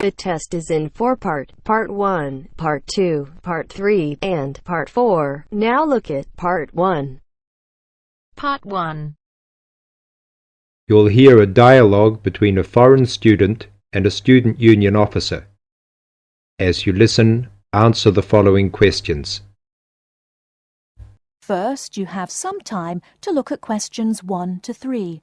The test is in 4 parts: Part 1, Part 2, Part 3, and Part 4. Now look at Part 1. Part 1. You'll hear a dialogue between a foreign student and a student union officer. As you listen, answer the following questions. First, you have some time to look at questions 1 to 3.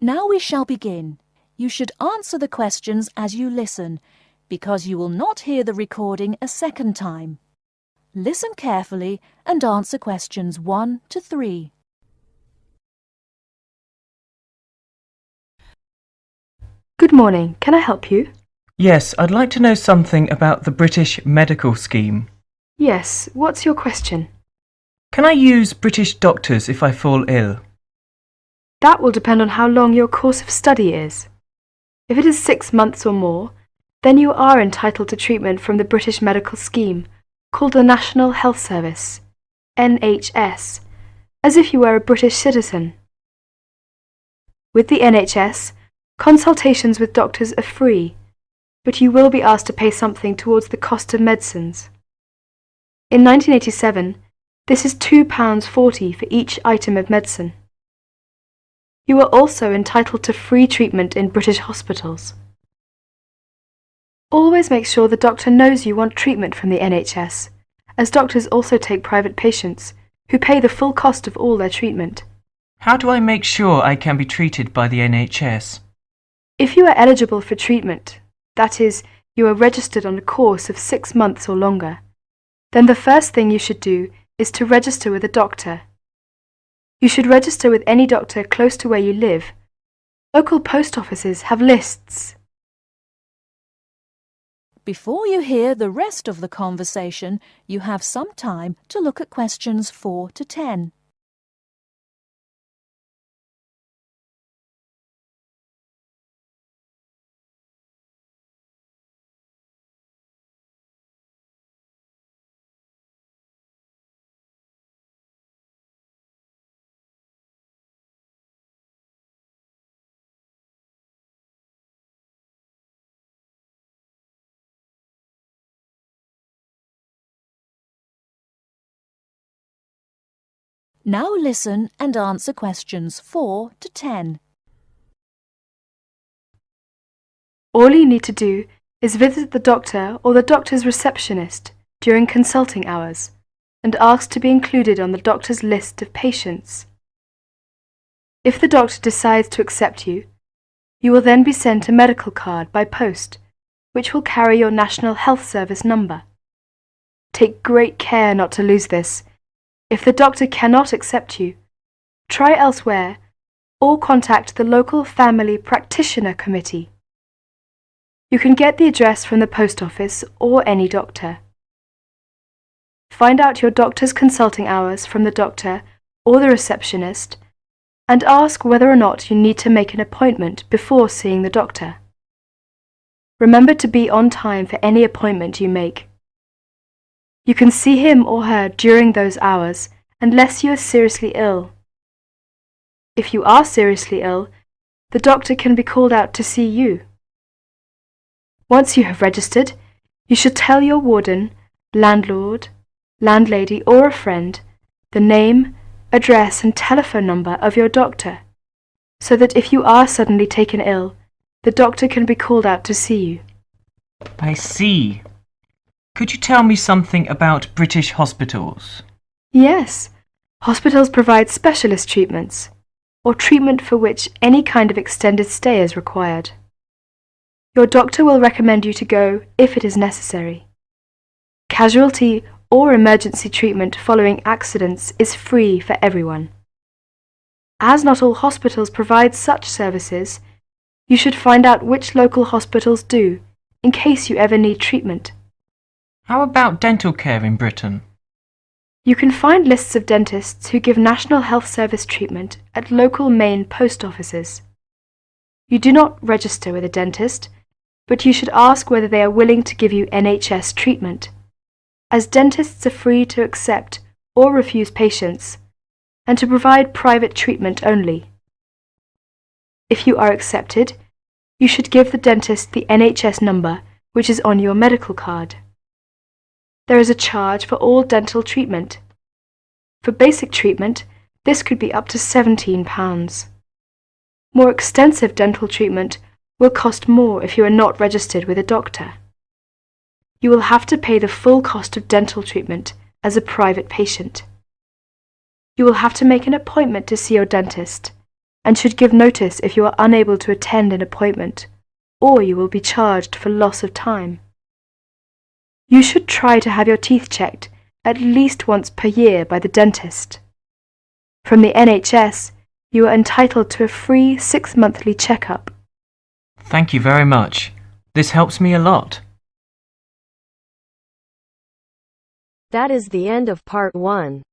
Now we shall begin. You should answer the questions as you listen, because you will not hear the recording a second time. Listen carefully and answer questions 1 to 3. Good morning. Can I help you? Yes, I'd like to know something about the British medical scheme. Yes. What's your question? Can I use British doctors if I fall ill? That will depend on how long your course of study is. If it is 6 months or more, then you are entitled to treatment from the British medical scheme, called the National Health Service, NHS, as if you were a British citizen. With the NHS, consultations with doctors are free, but you will be asked to pay something towards the cost of medicines. In 1987, this is £2.40 for each item of medicine. You are also entitled to free treatment in British hospitals. Always make sure the doctor knows you want treatment from the NHS, as doctors also take private patients, who pay the full cost of all their treatment. How do I make sure I can be treated by the NHS? If you are eligible for treatment, that is, you are registered on a course of 6 months or longer, then the first thing you should do is to register with a doctor. You should register with any doctor close to where you live. Local post offices have lists. Before you hear the rest of the conversation, you have some time to look at questions 4 to 10. Now listen and answer questions 4 to 10. All you need to do is visit the doctor or the doctor's receptionist during consulting hours and ask to be included on the doctor's list of patients. If the doctor decides to accept you, you will then be sent a medical card by post, which will carry your National Health Service number. Take great care not to lose this. If the doctor cannot accept you, try elsewhere or contact the local family practitioner committee. You can get the address from the post office or any doctor. Find out your doctor's consulting hours from the doctor or the receptionist and ask whether or not you need to make an appointment before seeing the doctor. Remember to be on time for any appointment you make. You can see him or her during those hours unless you are seriously ill. If you are seriously ill, the doctor can be called out to see you. Once you have registered, you should tell your warden, landlord, landlady or a friend the name, address and telephone number of your doctor, so that if you are suddenly taken ill, the doctor can be called out to see you. I see. Could you tell me something about British hospitals? Yes, hospitals provide specialist treatments, or treatment for which any kind of extended stay is required. Your doctor will recommend you to go if it is necessary. Casualty or emergency treatment following accidents is free for everyone. As not all hospitals provide such services, you should find out which local hospitals do, in case you ever need treatment. How about dental care in Britain? You can find lists of dentists who give National Health Service treatment at local main post offices. You do not register with a dentist, but you should ask whether they are willing to give you NHS treatment, as dentists are free to accept or refuse patients and to provide private treatment only. If you are accepted, you should give the dentist the NHS number which is on your medical card. There is a charge for all dental treatment. For basic treatment, this could be up to £17. More extensive dental treatment will cost more if you are not registered with a doctor. You will have to pay the full cost of dental treatment as a private patient. You will have to make an appointment to see your dentist and should give notice if you are unable to attend an appointment, or you will be charged for loss of time. You should try to have your teeth checked at least once per year by the dentist. From the NHS, you are entitled to a free 6-monthly checkup. Thank you very much. This helps me a lot. That is the end of part 1.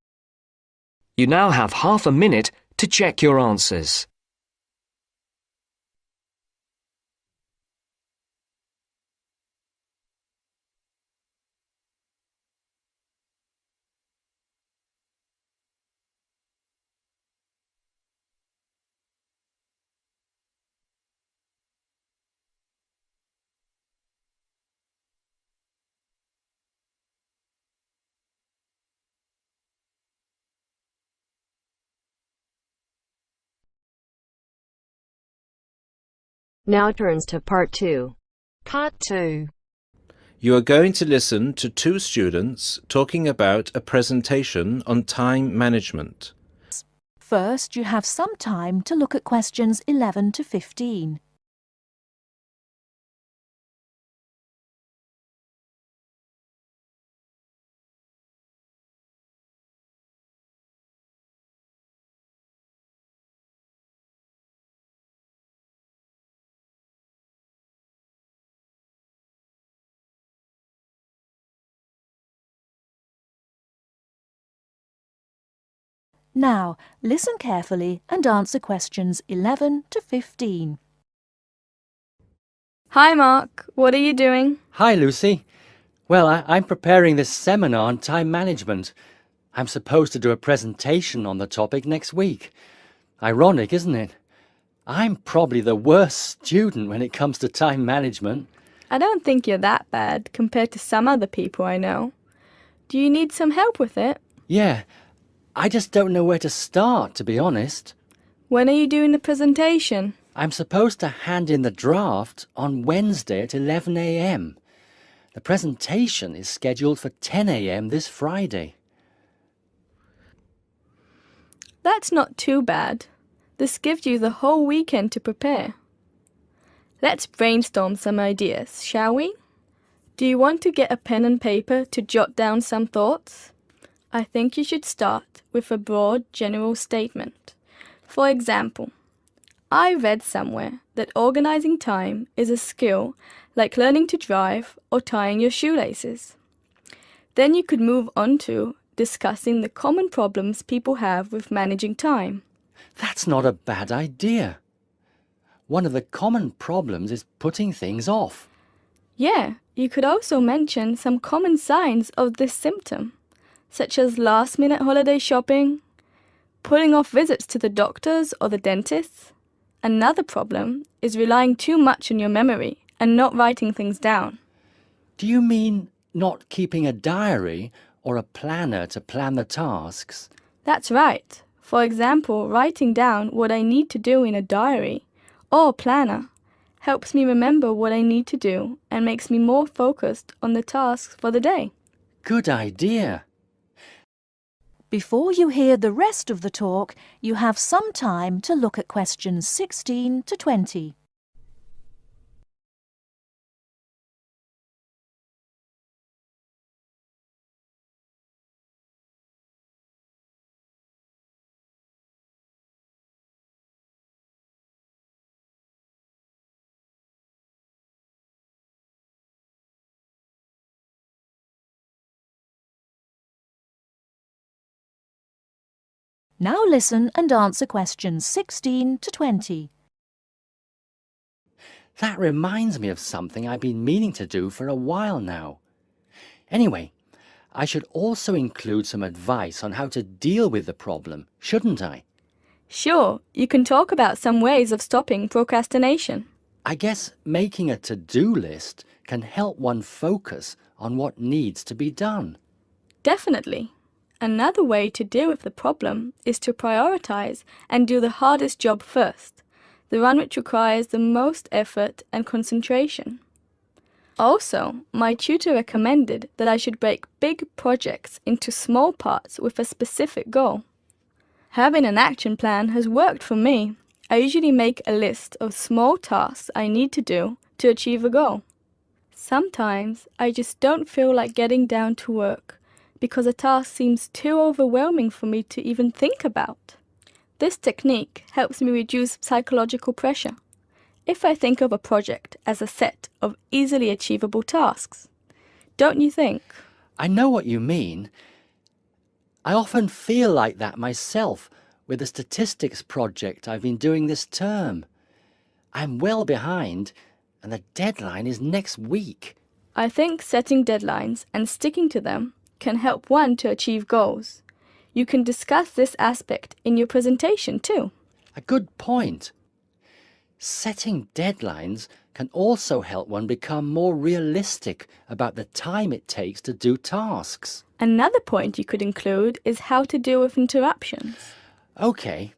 You now have half a minute to check your answers. Now turns to part 2. Part 2. You are going to listen to two students talking about a presentation on time management. First, you have some time to look at questions 11 to 15. Now, listen carefully and answer questions 11 to 15. Hi Mark, what are you doing? Hi Lucy. Well, I'm preparing this seminar on time management. I'm supposed to do a presentation on the topic next week. Ironic, isn't it? I'm probably the worst student when it comes to time management. I don't think you're that bad compared to some other people I know. Do you need some help with it? Yeah, I just don't know where to start, to be honest. When are you doing the presentation? I'm supposed to hand in the draft on Wednesday at 11 a.m. The presentation is scheduled for 10 a.m. this Friday. That's not too bad. This gives you the whole weekend to prepare. Let's brainstorm some ideas, shall we? Do you want to get a pen and paper to jot down some thoughts? I think you should start with a broad general statement. For example, I read somewhere that organizing time is a skill like learning to drive or tying your shoelaces. Then you could move on to discussing the common problems people have with managing time. That's not a bad idea. One of the common problems is putting things off. Yeah, you could also mention some common signs of this symptom, such as last-minute holiday shopping, putting off visits to the doctors or the dentist. Another problem is relying too much on your memory and not writing things down. Do you mean not keeping a diary or a planner to plan the tasks? That's right. For example, writing down what I need to do in a diary or planner helps me remember what I need to do and makes me more focused on the tasks for the day. Good idea. Before you hear the rest of the talk, you have some time to look at questions 16 to 20. Now listen and answer questions 16 to 20. That reminds me of something I've been meaning to do for a while now. Anyway, I should also include some advice on how to deal with the problem, shouldn't I? Sure, you can talk about some ways of stopping procrastination. I guess making a to-do list can help one focus on what needs to be done. Definitely. Another way to deal with the problem is to prioritize and do the hardest job first, the one which requires the most effort and concentration. Also, my tutor recommended that I should break big projects into small parts with a specific goal. Having an action plan has worked for me. I usually make a list of small tasks I need to do to achieve a goal. Sometimes I just don't feel like getting down to work because a task seems too overwhelming for me to even think about. This technique helps me reduce psychological pressure if I think of a project as a set of easily achievable tasks. Don't you think? I know what you mean. I often feel like that myself with the statistics project I've been doing this term. I'm well behind and the deadline is next week. I think setting deadlines and sticking to them can help one to achieve goals. You can discuss this aspect in your presentation too. A good point. Setting deadlines can also help one become more realistic about the time it takes to do tasks. Another point you could include is how to deal with interruptions. Okay,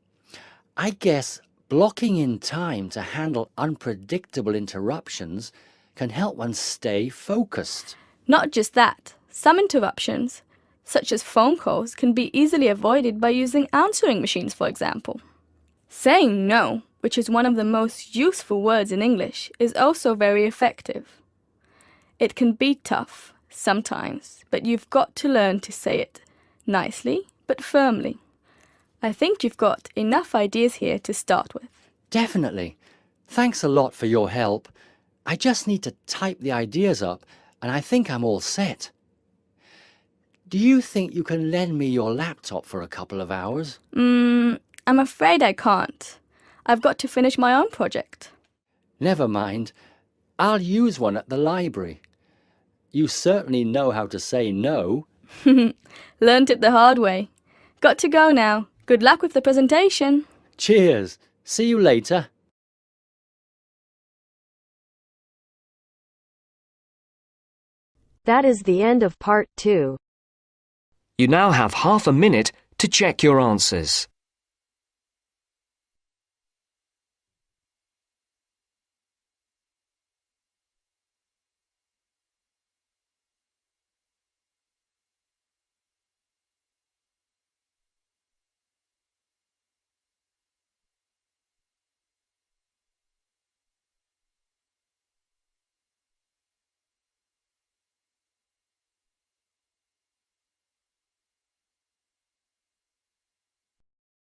I guess blocking in time to handle unpredictable interruptions can help one stay focused. Not just that, some interruptions, such as phone calls, can be easily avoided by using answering machines, for example. Saying no, which is one of the most useful words in English, is also very effective. It can be tough sometimes, but you've got to learn to say it nicely but firmly. I think you've got enough ideas here to start with. Definitely. Thanks a lot for your help. I just need to type the ideas up and I think I'm all set. Do you think you can lend me your laptop for a couple of hours? I'm afraid I can't. I've got to finish my own project. Never mind. I'll use one at the library. You certainly know how to say no. Learned it the hard way. Got to go now. Good luck with the presentation. Cheers. See you later. That is the end of part 2. You now have half a minute to check your answers.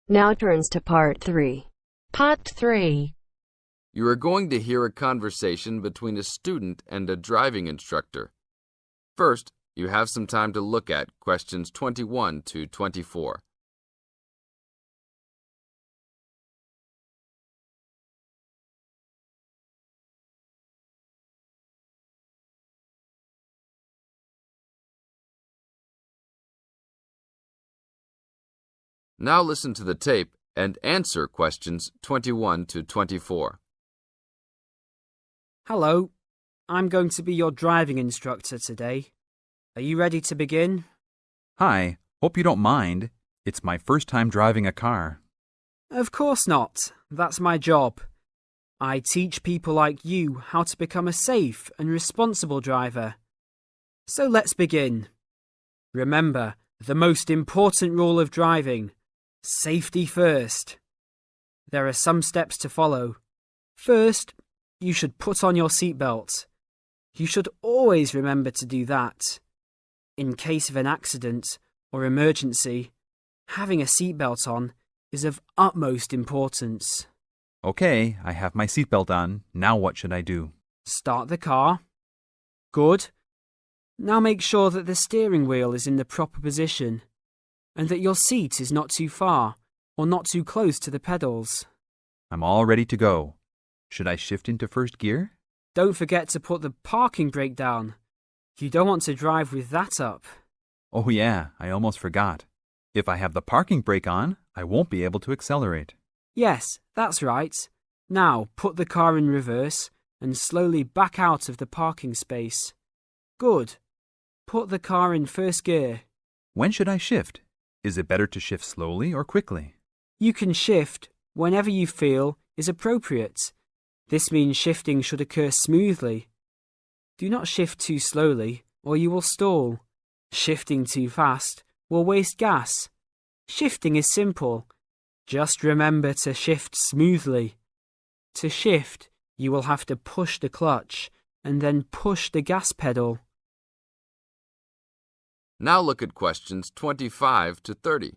Now turns to part 3. Part 3. You are going to hear a conversation between a student and a driving instructor. First, you have some time to look at questions 21 to 24. Now listen to the tape and answer questions 21 to 24. Hello, I'm going to be your driving instructor today. Are you ready to begin? Hi, hope you don't mind. It's my first time driving a car. Of course not. That's my job. I teach people like you how to become a safe and responsible driver. So let's begin. Remember, the most important rule of driving: safety first. There are some steps to follow. First, you should put on your seatbelt. You should always remember to do that. In case of an accident or emergency, having a seatbelt on is of utmost importance. Okay, I have my seatbelt on. Now what should I do? Start the car. Good. Now make sure that the steering wheel is in the proper position and that your seat is not too far or not too close to the pedals. I'm all ready to go. Should I shift into first gear? Don't forget to put the parking brake down. You don't want to drive with that up. Oh yeah, I almost forgot. If I have the parking brake on, I won't be able to accelerate. Yes, that's right. Now put the car in reverse and slowly back out of the parking space. Good. Put the car in first gear. When should I shift? Is it better to shift slowly or quickly? You can shift whenever you feel is appropriate. This means shifting should occur smoothly. Do not shift too slowly or you will stall. Shifting too fast will waste gas. Shifting is simple. Just remember to shift smoothly. To shift, you will have to push the clutch and then push the gas pedal. Now look at questions 25 to 30.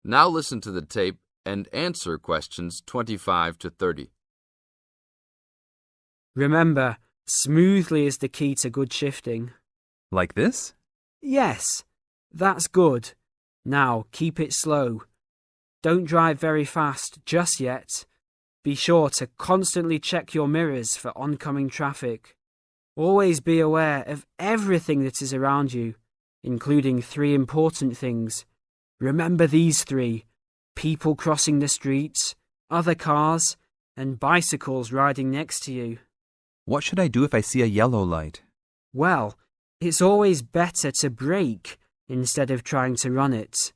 Now listen to the tape and answer questions 25 to 30. Remember, smoothly is the key to good shifting. Like this? Yes, that's good. Now keep it slow. Don't drive very fast just yet. Be sure to constantly check your mirrors for oncoming traffic. Always be aware of everything that is around you, including 3 important things. Remember these 3: people crossing the streets, other cars, and bicycles riding next to you. What should I do if I see a yellow light? Well, it's always better to brake instead of trying to run it.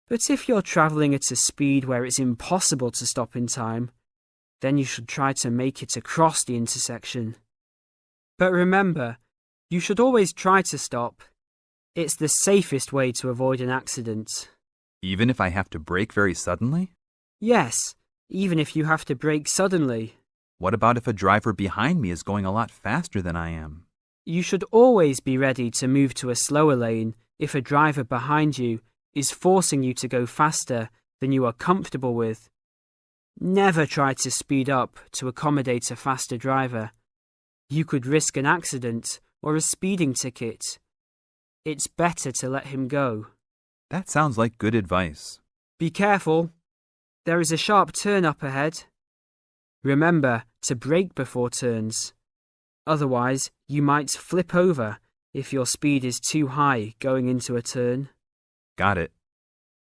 But if you're travelling at a speed where it's impossible to stop in time, then you should try to make it across the intersection. But remember, you should always try to stop. It's the safest way to avoid an accident. Even if I have to brake very suddenly? Yes, even if you have to brake suddenly. What about if a driver behind me is going a lot faster than I am? You should always be ready to move to a slower lane if a driver behind you is forcing you to go faster than you are comfortable with. Never try to speed up to accommodate a faster driver. You could risk an accident or a speeding ticket. It's better to let him go. That sounds like good advice. Be careful. There is a sharp turn up ahead. Remember to brake before turns. Otherwise, you might flip over if your speed is too high going into a turn. Got it.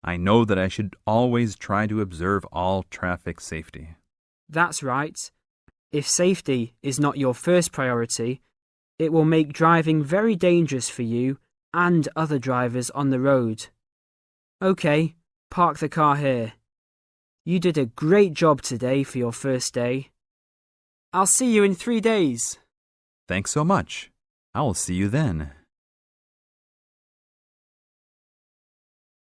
I know that I should always try to observe all traffic safety. That's right. If safety is not your first priority, it will make driving very dangerous for you and other drivers on the road. Okay, park the car here. You did a great job today for your first day. I'll see you in 3 days. Thanks so much. I will see you then.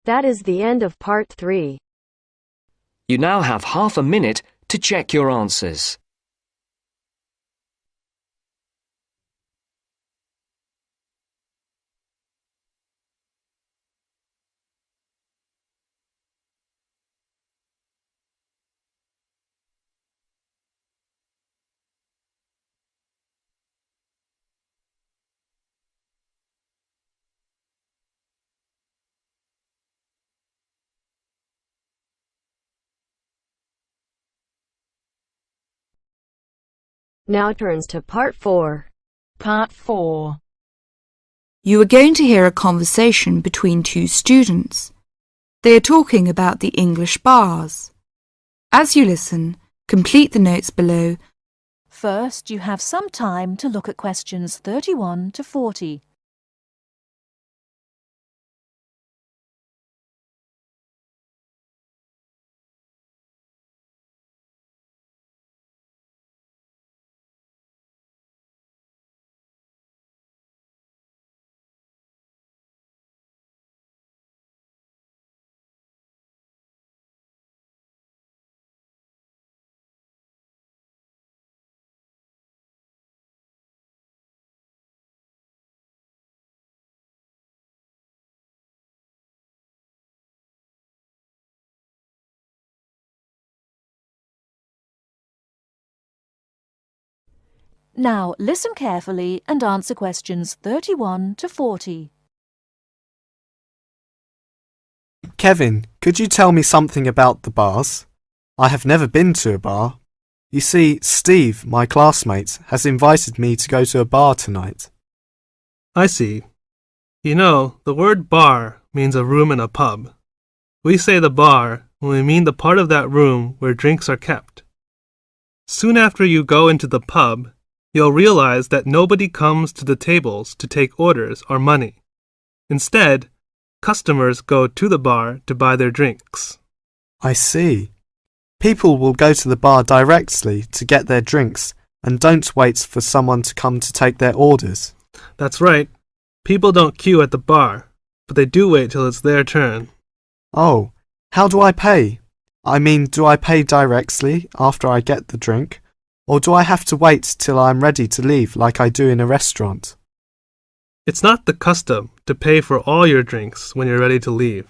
That is the end of part 3. You now have half a minute to check your answers. Now turns to part 4. Part 4. You are going to hear a conversation between 2 students. They are talking about the English bars. As you listen, complete the notes below. First, you have some time to look at questions 31 to 40. Now listen carefully and answer questions 31 to 40. Kevin, could you tell me something about the bars? I have never been to a bar. You see, Steve, my classmate, has invited me to go to a bar tonight. I see. You know, the word bar means a room in a pub. We say the bar when we mean the part of that room where drinks are kept. Soon after you go into the pub, you'll realize that nobody comes to the tables to take orders or money. Instead, customers go to the bar to buy their drinks. I see. People will go to the bar directly to get their drinks and don't wait for someone to come to take their orders. That's right. People don't queue at the bar, but they do wait till it's their turn. Oh, how do I pay? I mean, do I pay directly after I get the drink, or do I have to wait till I'm ready to leave like I do in a restaurant? It's not the custom to pay for all your drinks when you're ready to leave.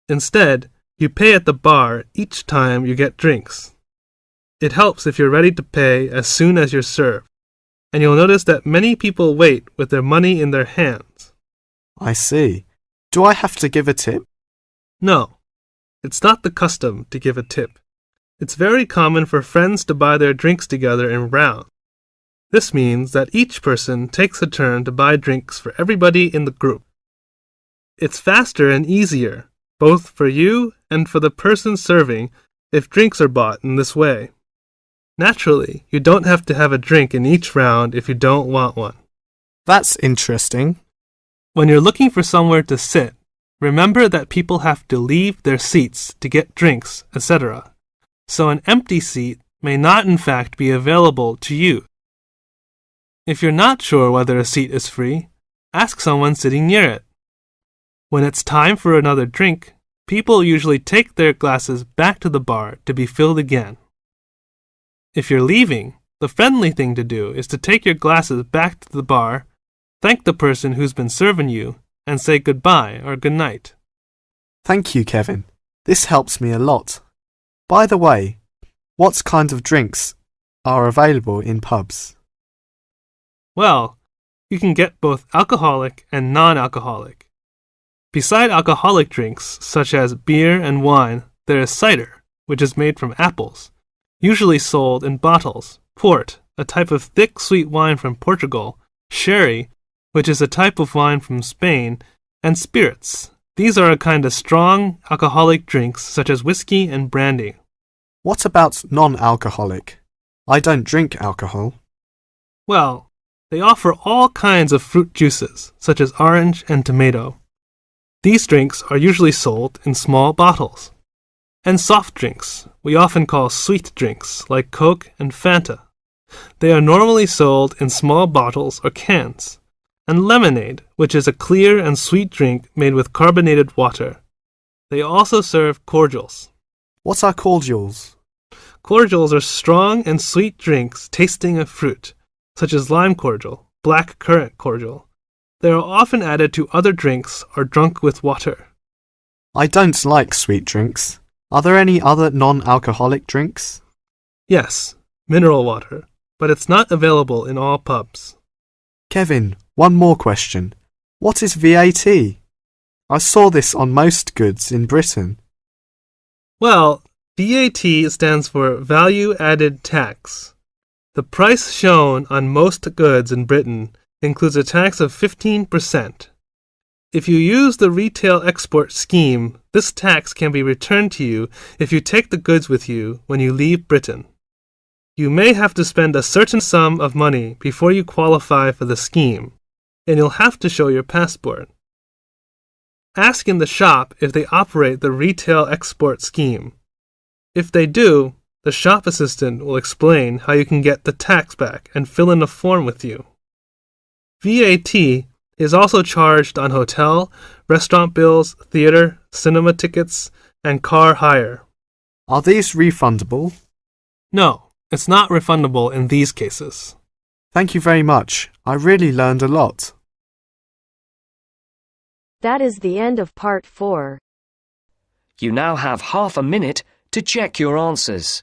Instead, you pay at the bar each time you get drinks. It helps if you're ready to pay as soon as you're served, and you'll notice that many people wait with their money in their hands. I see. Do I have to give a tip? No, it's not the custom to give a tip. It's very common for friends to buy their drinks together in rounds. This means that each person takes a turn to buy drinks for everybody in the group. It's faster and easier, both for you and for the person serving, if drinks are bought in this way. Naturally, you don't have to have a drink in each round if you don't want one. That's interesting. When you're looking for somewhere to sit, remember that people have to leave their seats to get drinks, etc. So an empty seat may not in fact be available to you. If you're not sure whether a seat is free, ask someone sitting near it. When it's time for another drink, people usually take their glasses back to the bar to be filled again. If you're leaving, the friendly thing to do is to take your glasses back to the bar, thank the person who's been serving you, and say goodbye or good night. Thank you, Kevin. This helps me a lot. By the way, what kind of drinks are available in pubs? Well, you can get both alcoholic and non-alcoholic. Beside alcoholic drinks, such as beer and wine, there is cider, which is made from apples, usually sold in bottles, port, a type of thick sweet wine from Portugal, sherry, which is a type of wine from Spain, and spirits. These are a kind of strong alcoholic drinks such as whiskey and brandy. What about non-alcoholic? I don't drink alcohol. Well, they offer all kinds of fruit juices, such as orange and tomato. These drinks are usually sold in small bottles. And soft drinks, we often call sweet drinks, like Coke and Fanta. They are normally sold in small bottles or cans. And lemonade, which is a clear and sweet drink made with carbonated water. They also serve cordials. What are cordials? Cordials are strong and sweet drinks tasting of fruit, such as lime cordial, black currant cordial. They are often added to other drinks or drunk with water. I don't like sweet drinks. Are there any other non-alcoholic drinks? Yes, mineral water, but it's not available in all pubs. Kevin, one more question. What is VAT? I saw this on most goods in Britain. Well, VAT stands for Value Added Tax. The price shown on most goods in Britain includes a tax of 15%. If you use the retail export scheme, this tax can be returned to you if you take the goods with you when you leave Britain. You may have to spend a certain sum of money before you qualify for the scheme, and you'll have to show your passport. Ask in the shop if they operate the retail export scheme. If they do, the shop assistant will explain how you can get the tax back and fill in a form with you. VAT is also charged on hotel, restaurant bills, theater, cinema tickets, and car hire. Are these refundable? No, it's not refundable in these cases. Thank you very much. I really learned a lot. That is the end of part 4. You now have half a minute to check your answers.